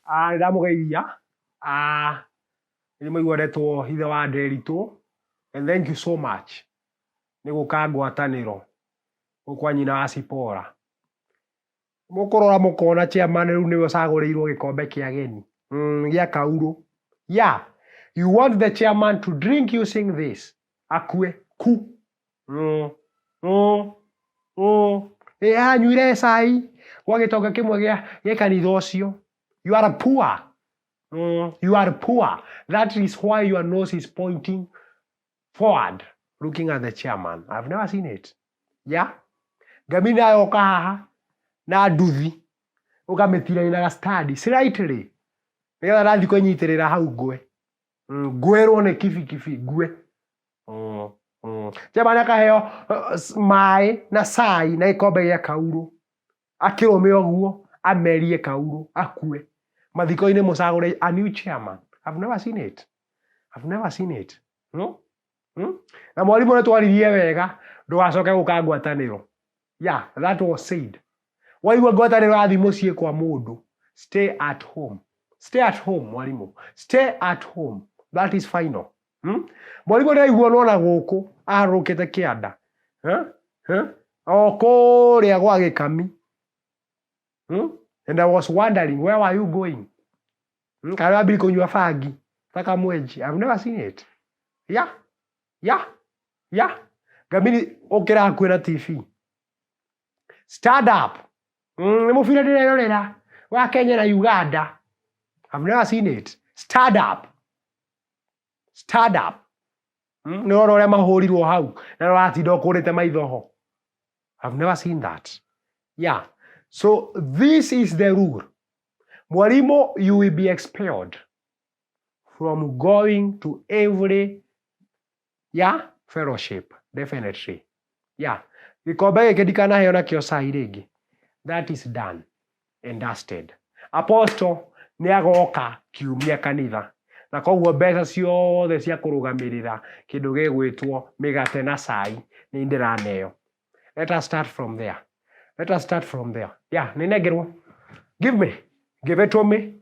Ndamugeithia. Nĩ mũiguretwo ithe wa Nderitũ. And thank you so much. Nĩ gũka ngwatanĩro. Gũkwa nyina Wasipora. Mũkũrora mũkona chairman rĩu nĩwe ũcagũrĩirwo gĩkombe kĩa ageni. Gĩa kaurũ. Yeah. You want the chairman to drink using this. Akue. Ku. Anyuire cai. Gwa gĩtonga kĩmwe gĩa kanitha ũcio. You are poor. You are poor. That is why your nose is pointing forward, looking at the chairman. I've never seen it. Yeah? Gamina yoka haha na nduthi. Ũkamĩtira na gastadi. Slightly. Nĩgetha rathi kũnyitĩrĩra hau ngwe. Ngwerwo nĩ kibi ngwe. Chairman akaheo maĩ na cai na gĩkombe gĩa kaurũ. Akĩrũme ũguo amerie kaurũ akue. Mathiko-inĩ mũcagũre a new chairman. I've never seen it. I've never seen it. Na mwarimũ nĩ twaririe wega ndũgacoke gũka ngwatanĩro. Yeah, that was said. Waigua ngwatanĩro yathi mũciĩ kwa mũndũ. Stay at home. Stay at home, mwarimũ. Stay at home. That is final. Mwarimũ nĩaiguo nona gũkũ arũkĩte kĩanda. O kũrĩa gwa gĩkami. And I was wondering, where were you going? Kana wambiri kũnyua bangi taka mwenji. I've never seen it. Yeah. Gamini ũkĩra hakuhĩ na TV. Stand up. Nĩ mũbira ndĩrerorera wa Kenya na Uganda. I've never seen it. Stand up. Stand up. Nĩ ũrona ũrĩa mahũrirwo hau na ũratinda ũkũrĩte maitho ho. I've never seen that. Yeah. So this is the rule. Mwalimu, you will be expelled from going to every fellowship. Definitely. Yeah. Gĩkombe gĩkĩ ndikanaheo nakĩo cai rĩngĩ. That is done and dusted. Apostle nĩ agoka kiumia kanitha. Na koguo mbeca ciothe cia kũrũgamĩrĩra kĩndũ gĩgwĩtwo mĩgate na cai nĩ ndĩraneo. Let us start from there. Yeah, ninegirwo. Give it to me.